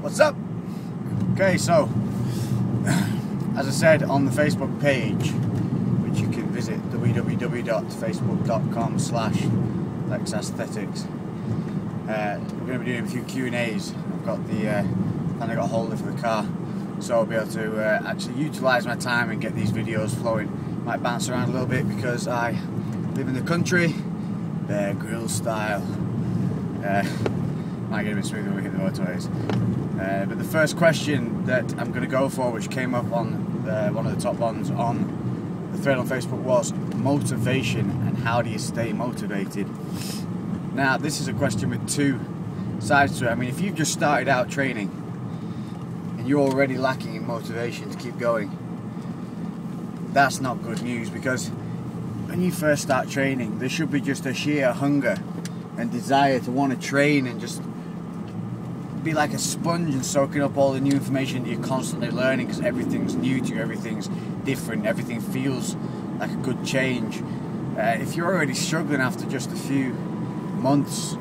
What's up? Okay, so as I said on the Facebook page, which you can visit www.facebook.com/LEX-Aesthetics, we're going to be doing a few Q&As. I've got the and I got a holder for the car, so I'll be able to actually utilise my time and get these videos flowing. Might bounce around a little bit because I live in the country, Bear Grylls style. Might get a bit smoother when we hit the motorways. But the first question that I'm going to go for, which came up on one of the top ones on the thread on Facebook, was motivation and how do you stay motivated. Now, this is a question with two sides to it. I mean, if you've just started out training and you're already lacking in motivation to keep going, that's not good news, because when you first start training, there should be just a sheer hunger and desire to want to train and just be like a sponge and soaking up all the new information that you're constantly learning, because everything's new to you, everything's different, everything feels like a good change. If you're already struggling after just a few months,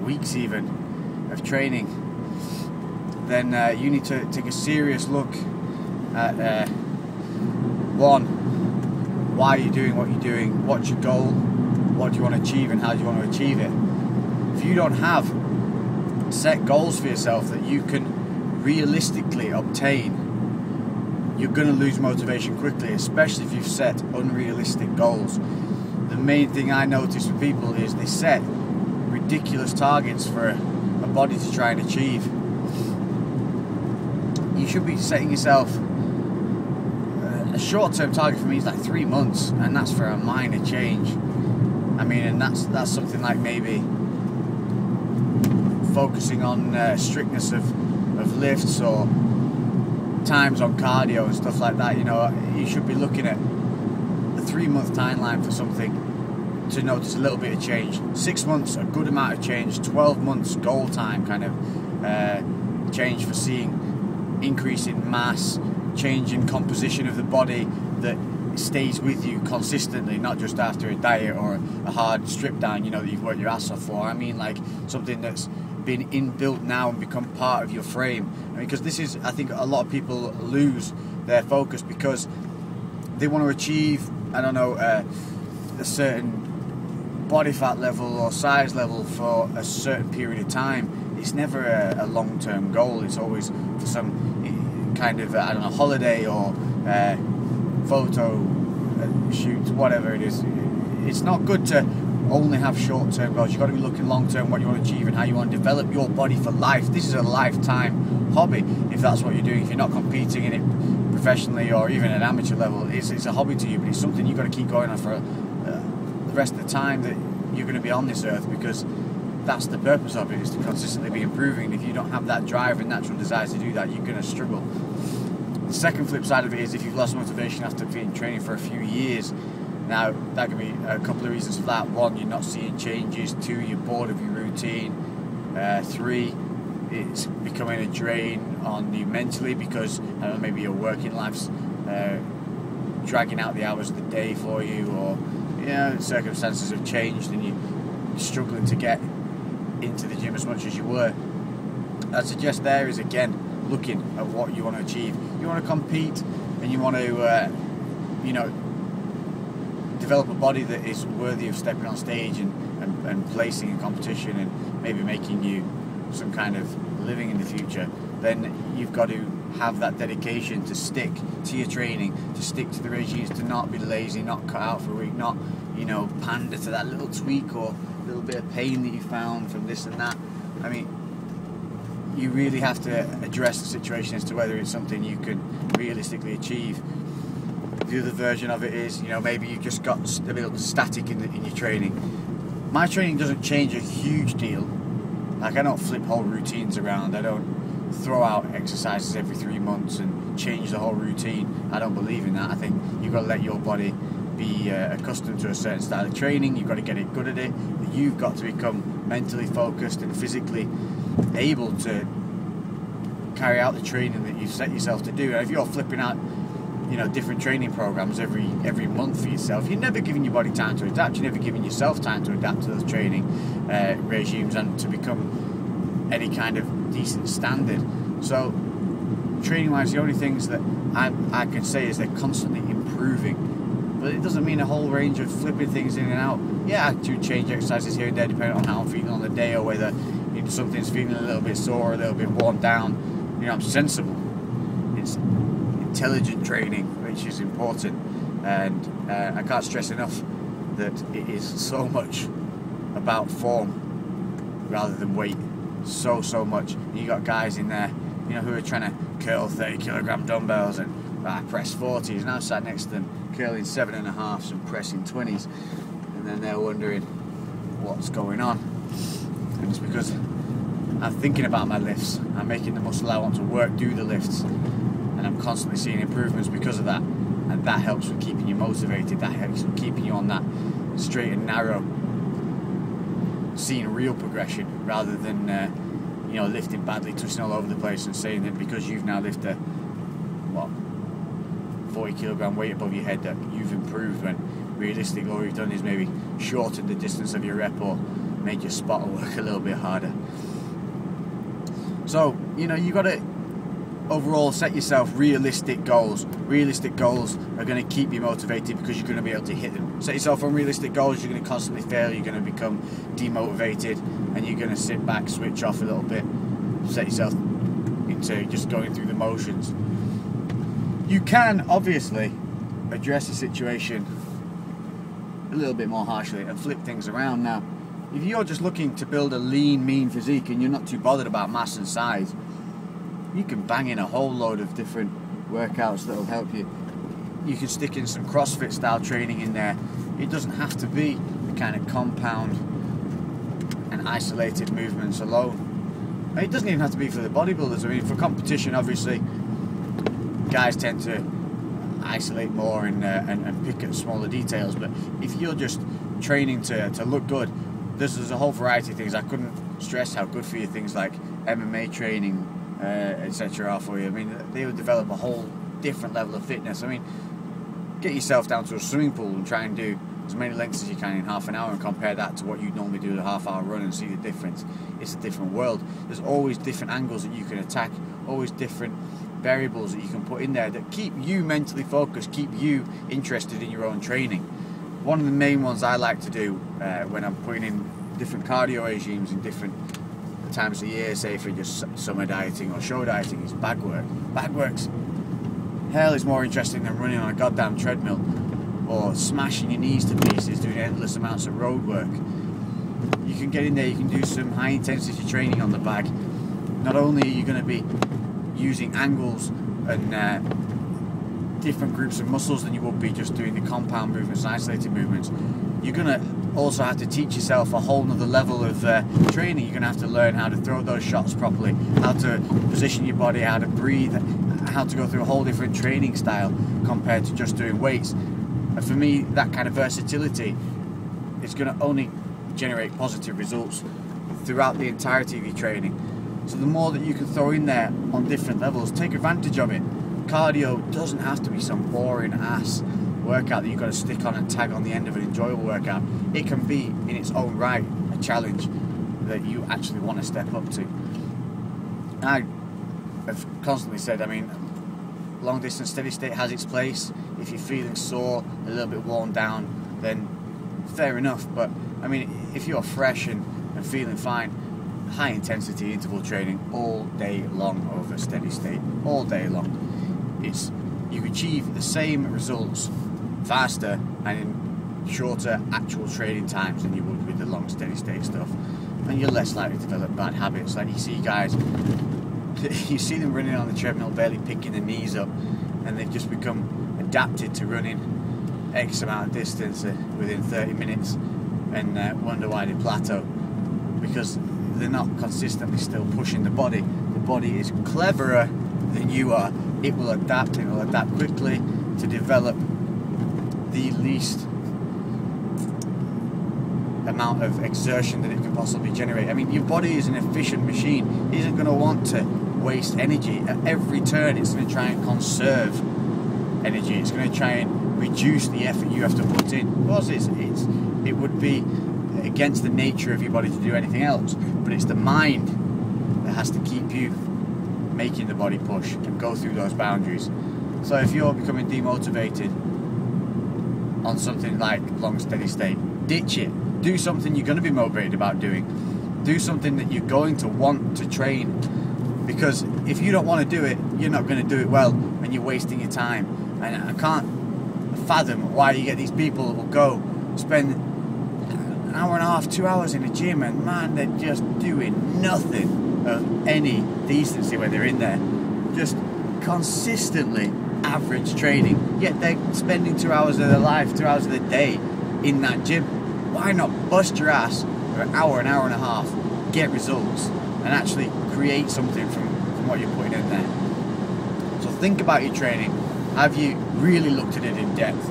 weeks even, of training, then you need to take a serious look at one, why are you doing what you're doing, what's your goal, what do you want to achieve, and how do you want to achieve it. If you don't have set goals for yourself that you can realistically obtain, you're going to lose motivation quickly, especially if you've set unrealistic goals. The main thing I notice with people is they set ridiculous targets for a body to try and achieve. You should be setting yourself a short-term target. For me is like 3 months, and that's for a minor change. I mean, and that's something like maybe focusing on strictness of lifts or times on cardio and stuff like that. You know, you should be looking at a 3-month timeline for something to notice a little bit of change. 6 months, a good amount of change. 12 months, goal time kind of change for seeing increase in mass, change in composition of the body that stays with you consistently, not just after a diet or a hard strip down, you know, that you've worked your ass off for. I mean, like something that's been inbuilt now and become part of your frame. I mean, because this is, I think a lot of people lose their focus because they want to achieve, I don't know, a certain body fat level or size level for a certain period of time. It's never a long-term goal. It's always for some kind of, I don't know, holiday or photo shoot, whatever it is. It's not good to only have short-term goals. You've got to be looking long-term, what you want to achieve and how you want to develop your body for life. This is a lifetime hobby, if that's what you're doing. If you're not competing in it professionally or even at amateur level, it's a hobby to you, but it's something you've got to keep going on for the rest of the time that you're going to be on this earth, because that's the purpose of it, is to consistently be improving. If you don't have that drive and natural desire to do that, you're going to struggle. The second flip side of it is if you've lost motivation after being training for a few years. Now, that can be a couple of reasons for that. One, you're not seeing changes. Two, you're bored of your routine. Three, it's becoming a drain on you mentally because, I don't know, maybe your working life's dragging out the hours of the day for you, or, you know, circumstances have changed and you're struggling to get into the gym as much as you were. I'd suggest there is, again, looking at what you want to achieve. You want to compete and you want to, you know, develop a body that is worthy of stepping on stage and placing in competition and maybe making you some kind of living in the future, then you've got to have that dedication to stick to your training, to stick to the regimes, to not be lazy, not cut out for a week, not, you know, pander to that little tweak or little bit of pain that you found from this and that. I mean, you really have to address the situation as to whether it's something you can realistically achieve. The other version of it is, you know, maybe you've just got a little static in your training. My training doesn't change a huge deal. Like, I don't flip whole routines around. I don't throw out exercises every 3 months and change the whole routine. I don't believe in that. I think you've got to let your body be accustomed to a certain style of training. You've got to get it good at it. You've got to become mentally focused and physically able to carry out the training that you've set yourself to do. And if you're flipping out, you know, different training programs every month for yourself, you're never giving your body time to adapt. You're never giving yourself time to adapt to those training regimes and to become any kind of decent standard. So training wise, the only things that I can say is they're constantly improving, but it doesn't mean a whole range of flipping things in and out. Yeah, I do change exercises here and there depending on how I'm feeling on the day, or whether something's feeling a little bit sore, a little bit worn down. I'm sensible. It's intelligent training, which is important, and I can't stress enough that it is so much about form rather than weight. So much. You got guys in there, who are trying to curl 30-kilogram dumbbells and press 40s, and I'm sat next to them curling 7.5s and pressing 20s, and then they're wondering what's going on. And it's because I'm thinking about my lifts. I'm making the muscle I want to work do the lifts, and I'm constantly seeing improvements because of that. And that helps with keeping you motivated. That helps with keeping you on that straight and narrow, seeing real progression rather than lifting badly, twisting all over the place, and saying that because you've now lifted 40-kilogram weight above your head that you've improved, when realistically all you've done is maybe shortened the distance of your rep or made your spotter work a little bit harder. So you got to overall set yourself realistic goals. Realistic goals are going to keep you motivated because you're going to be able to hit them. Set yourself unrealistic goals, you're going to constantly fail, you're going to become demotivated, and you're going to sit back, switch off a little bit, set yourself into just going through the motions. You can obviously address the situation a little bit more harshly and flip things around. Now, if you're just looking to build a lean, mean physique and you're not too bothered about mass and size, you can bang in a whole load of different workouts that'll help you. You can stick in some CrossFit style training in there. It doesn't have to be the kind of compound and isolated movements alone. It doesn't even have to be for the bodybuilders. I mean, for competition, obviously, guys tend to isolate more and pick at smaller details. But if you're just training to look good, there's a whole variety of things. I couldn't stress how good for you things like MMA training, etc. are for you. I mean, they would develop a whole different level of fitness. I mean, get yourself down to a swimming pool and try and do as many lengths as you can in half an hour and compare that to what you'd normally do with a half-hour run and see the difference. It's a different world. There's always different angles that you can attack, always different variables that you can put in there that keep you mentally focused, keep you interested in your own training. One of the main ones I like to do when I'm putting in different cardio regimes in different times of the year, say for just summer dieting or show dieting, is bag work. Bag work's hell is more interesting than running on a goddamn treadmill or smashing your knees to pieces doing endless amounts of road work. You can get in there, you can do some high intensity training on the bag. Not only are you going to be using angles and different groups of muscles than you would be just doing the compound movements and isolated movements, you're going to also have to teach yourself a whole nother level of training. You're going to have to learn how to throw those shots properly, how to position your body, how to breathe, how to go through a whole different training style compared to just doing weights. And for me, that kind of versatility is going to only generate positive results throughout the entirety of your training. So the more that you can throw in there on different levels, take advantage of it. Cardio doesn't have to be some boring ass workout that you've got to stick on and tag on the end of an enjoyable workout. It can be in its own right a challenge that you actually want to step up to. I have constantly said, I mean, long distance steady state has its place. If you're feeling sore, a little bit worn down, then fair enough. But I mean, if you're fresh and feeling fine, high intensity interval training all day long over steady state, all day long. You achieve the same results faster and in shorter actual training times than you would with the long steady state stuff, and you're less likely to develop bad habits. Like you see guys, you see them running on the treadmill barely picking their knees up, and they've just become adapted to running X amount of distance within 30 minutes and wonder why they plateau, because they're not consistently still pushing the body. The body is cleverer than you are. It will adapt, quickly to develop the least amount of exertion that it can possibly generate. I mean, your body is an efficient machine. It isn't going to want to waste energy. At every turn, it's going to try and conserve energy. It's going to try and reduce the effort you have to put in. Of course, it would be against the nature of your body to do anything else, but it's the mind that has to keep you making the body push and go through those boundaries. So if you're becoming demotivated on something like long steady state, ditch it. Do something you're going to be motivated about doing. Do something that you're going to want to train, because if you don't want to do it, you're not going to do it well, and you're wasting your time. And I can't fathom why you get these people that will go spend an hour and a half, 2 hours in a gym, and man, they're just doing nothing of any decency when they're in there, just consistently average training, yet they're spending 2 hours of their life, 2 hours of their day in that gym. Why not bust your ass for an hour and a half, get results, and actually create something from what you're putting in there? So think about your training. Have you really looked at it in depth?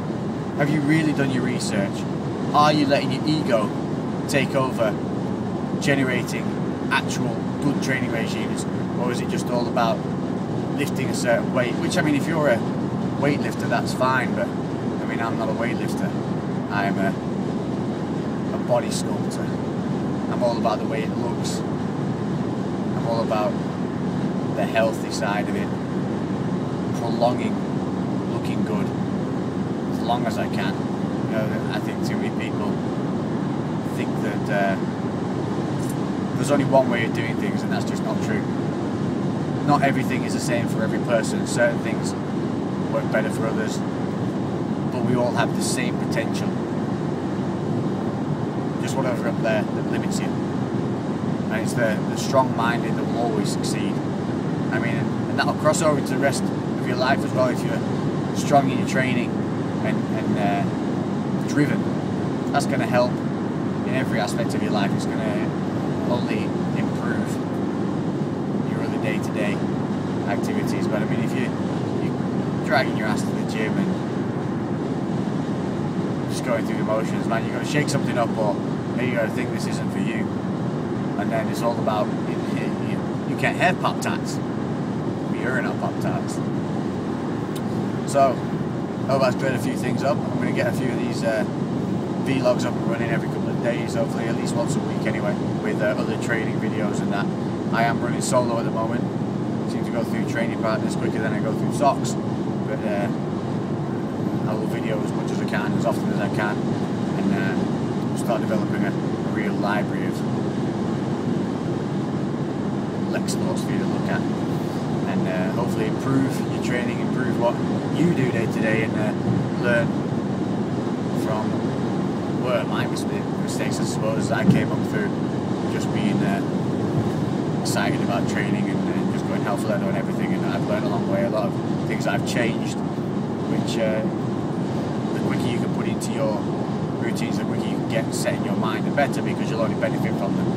Have you really done your research? Are you letting your ego take over generating actual good training regimes, or is it just all about lifting a certain weight? Which, I mean, if you're a weightlifter, that's fine, but I mean, I'm not a weightlifter. I'm a body sculptor. I'm all about the way it looks. I'm all about the healthy side of it, prolonging looking good as long as I can. You know, I think too many people think that there's only one way of doing things, and that's just not true. Not everything is the same for every person. Certain things work better for others, but we all have the same potential. Just whatever up there that limits you. And it's the strong-minded that will always succeed. I mean, and that'll cross over to the rest of your life as well. If you're strong in your training and driven, that's going to help in every aspect of your life. It's going to only improve your other day-to-day activities. But I mean, if you're dragging your ass to the gym and just going through the motions, man, you've got to shake something up, or maybe you got to think this isn't for you. And then it's all about, you can't have Pop-Tarts. You're not Pop-Tarts. So, I hope I've cleared a few things up. I'm going to get a few of these vlogs up and running every couple of days, hopefully at least once a week anyway, with other training videos and that. I am running solo at the moment. I seem to go through training partners quicker than I go through socks, but I will video as much as I can, as often as I can, and start developing a real library of LEX-LOGs for you to look at, and hopefully improve your training, improve what you do day to day, and learn from my mistakes, I suppose, I came up through just being excited about training and just going hell for leather and everything, and I've learned along the way a lot of things I've changed, which the quicker you can put into your routines, the quicker you can get set in your mind, the better, because you'll only benefit from them.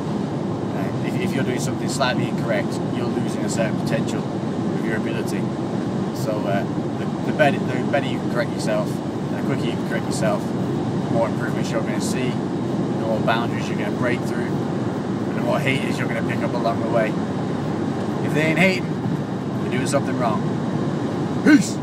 If you're doing something slightly incorrect, you're losing a certain potential of your ability. So the better you can correct yourself, the quicker you can correct yourself, the more improvements you're going to see, the more boundaries you're going to break through, and the more haters you're going to pick up along the way. If they ain't hating, you're doing something wrong. Peace!